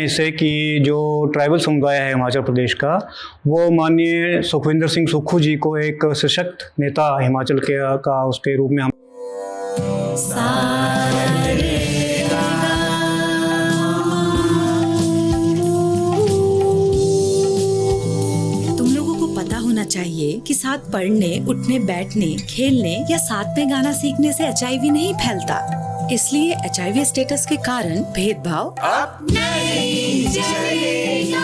इससे कि जो ट्राइबल समुदाय है हिमाचल प्रदेश का, वो माननीय सुखविंदर सिंह सुक्खू जी को एक सशक्त नेता हिमाचल के का उसके रूप में हम तुम लोगों को पता होना चाहिए कि साथ पढ़ने, उठने, बैठने, खेलने या साथ में गाना सीखने से HIV नहीं फैलता। इसलिए HIV स्टेटस के कारण भेदभाव अब नहीं चलेगा।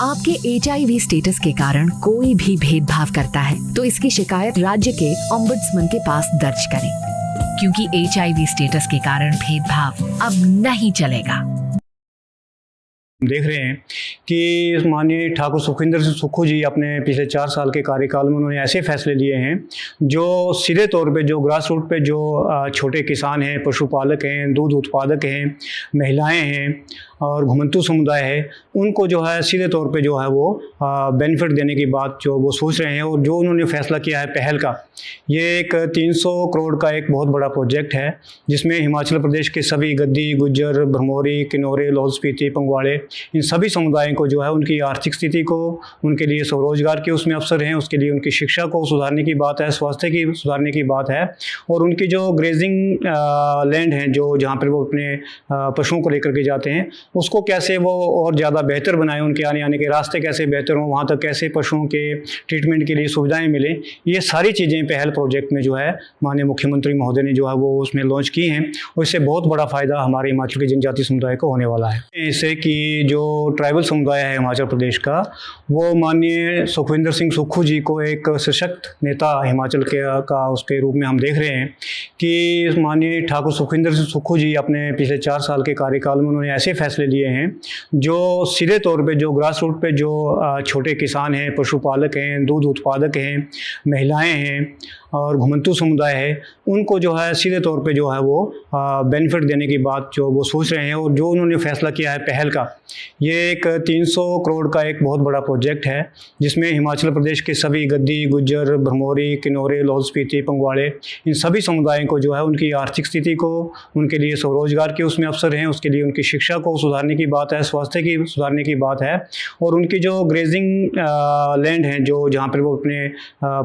आपके HIV स्टेटस के कारण कोई भी भेदभाव करता है तो इसकी शिकायत राज्य के ओम्बुड्समैन के पास दर्ज करें, क्योंकि HIV स्टेटस के कारण भेदभाव अब नहीं चलेगा। देख रहे हैं कि माननीय ठाकुर सुखविंदर सिंह सुक्खू जी अपने पिछले 4 साल के कार्यकाल में उन्होंने ऐसे फैसले लिए हैं जो सीधे तौर पे जो ग्रास रूट पे जो छोटे किसान हैं, पशुपालक हैं, दूध उत्पादक हैं, महिलाएं हैं और घुमंतू समुदाय है, उनको जो है सीधे तौर पे जो है वो बेनिफिट देने की बात जो वो सोच रहे हैं। और जो उन्होंने फैसला किया है पहल का, ये एक 300 करोड़ का एक बहुत बड़ा प्रोजेक्ट है जिसमें हिमाचल प्रदेश के सभी गद्दी, गुज्जर, भरमौरी, किन्नौरी, लाहौल स्पीति, पंगवाड़े, इन सभी समुदायों को जो है उनकी आर्थिक स्थिति को, उनके लिए स्वरोजगार के उसमें अवसर हैं, उसके लिए उनकी शिक्षा को सुधारने की बात है, स्वास्थ्य की सुधारने की बात है, और उनकी जो ग्रेजिंग लैंड हैं जो जहाँ पर वो अपने पशुओं को लेकर के जाते हैं उसको कैसे वो और ज़्यादा बेहतर बनाएं, उनके आने के रास्ते कैसे बेहतर हों, वहाँ तक कैसे पशुओं के ट्रीटमेंट के लिए सुविधाएं मिलें, ये सारी चीज़ें पहल प्रोजेक्ट में जो है माननीय मुख्यमंत्री महोदय ने जो है वो उसमें लॉन्च की हैं और इससे बहुत बड़ा फ़ायदा हमारे हिमाचल के जनजातीय समुदाय को होने वाला है। इससे कि जो ट्राइबल समुदाय है हिमाचल प्रदेश का, वो माननीय सुखविंदर सिंह सुक्खू जी को एक सशक्त नेता हिमाचल के का उसके रूप में हम देख रहे हैं कि माननीय ठाकुर सुखविंदर सिंह सुक्खू जी अपने पिछले 4 साल के कार्यकाल में उन्होंने ऐसे फैसले लिए हैं जो सीधे तौर पे जो ग्रास रूट पे जो छोटे किसान हैं, पशुपालक हैं, दूध उत्पादक हैं, महिलाएं हैं और घुमंतू समुदाय है, उनको जो है सीधे तौर पे जो है वो बेनिफिट देने की बात जो वो सोच रहे हैं। और जो उन्होंने फैसला किया है पहल का, ये एक 300 करोड़ का एक बहुत बड़ा प्रोजेक्ट है जिसमें हिमाचल प्रदेश के सभी गद्दी, गुज्जर, भरमौरी, किन्नौरी, लाहौल स्पीति, पंगवाड़े, इन सभी समुदायों को जो है उनकी आर्थिक स्थिति को, उनके लिए स्वरोजगार के उसमें अवसर हैं, उसके लिए उनकी शिक्षा को सुधारने की बात है, स्वास्थ्य की सुधारने की बात है, और उनकी जो ग्रेजिंग लैंड हैं जो जहाँ पर वो अपने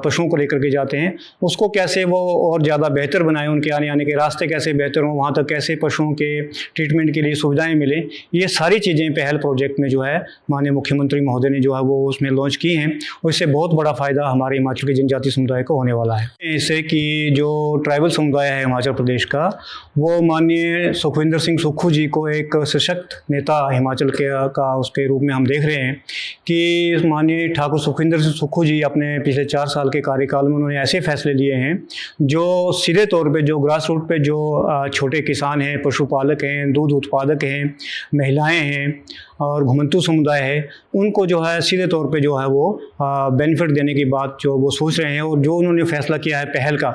पशुओं को लेकर के जाते हैं उसको कैसे वो और ज़्यादा बेहतर बनाएं, उनके आने के रास्ते कैसे बेहतर हों, वहाँ तक कैसे पशुओं के ट्रीटमेंट के लिए सुविधाएं मिलें, ये सारी चीज़ें पहल प्रोजेक्ट में जो है माननीय मुख्यमंत्री महोदय ने जो है वो उसमें लॉन्च की हैं और इससे बहुत बड़ा फ़ायदा हमारे हिमाचल के जनजातीय समुदाय को होने वाला है। इससे कि जो ट्राइबल समुदाय है हिमाचल प्रदेश का, वो माननीय सुखविंदर सिंह सुक्खू जी को एक सशक्त नेता हिमाचल के का उसके रूप में हम देख रहे हैं कि माननीय ठाकुर सुखविंदर सिंह सुक्खू जी अपने पिछले 4 साल के कार्यकाल में उन्होंने ऐसे फैसले लिए हैं जो सीधे तौर पे जो ग्रास रूट पे जो छोटे किसान हैं, पशुपालक हैं, दूध उत्पादक हैं, महिलाएं हैं और घुमंतू समुदाय है, उनको जो है सीधे तौर पे जो है वो बेनिफिट देने की बात जो वो सोच रहे हैं। और जो उन्होंने फैसला किया है पहल का,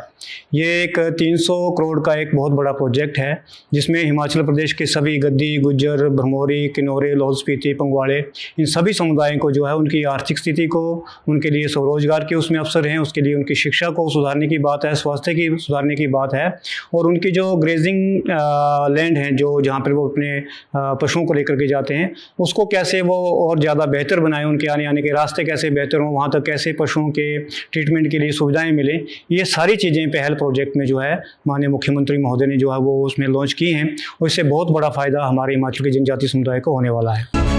ये एक 300 करोड़ का एक बहुत बड़ा प्रोजेक्ट है जिसमें हिमाचल प्रदेश के सभी गद्दी, गुज्जर, भरमौरी, किन्नौरी, लाहौल स्पीति, पंगवाड़े, इन सभी समुदायों को जो है उनकी आर्थिक स्थिति को, उनके लिए स्वरोजगार के उसमें अवसर हैं, उसके लिए उनकी शिक्षा को सुधारने की बात है, स्वास्थ्य की सुधारने की बात है, और उनकी जो ग्रेजिंग लैंड हैं जो जहाँ पर वो अपने पशुओं को लेकर के जाते हैं उसको कैसे वो और ज़्यादा बेहतर बनाएं, उनके आने के रास्ते कैसे बेहतर हों, वहाँ तक कैसे पशुओं के ट्रीटमेंट के लिए सुविधाएं मिलें, ये सारी चीज़ें पहल प्रोजेक्ट में जो है माननीय मुख्यमंत्री महोदय ने जो है वो उसमें लॉन्च की हैं और इससे बहुत बड़ा फ़ायदा हमारे हिमाचल के जनजातीय समुदाय को होने वाला है।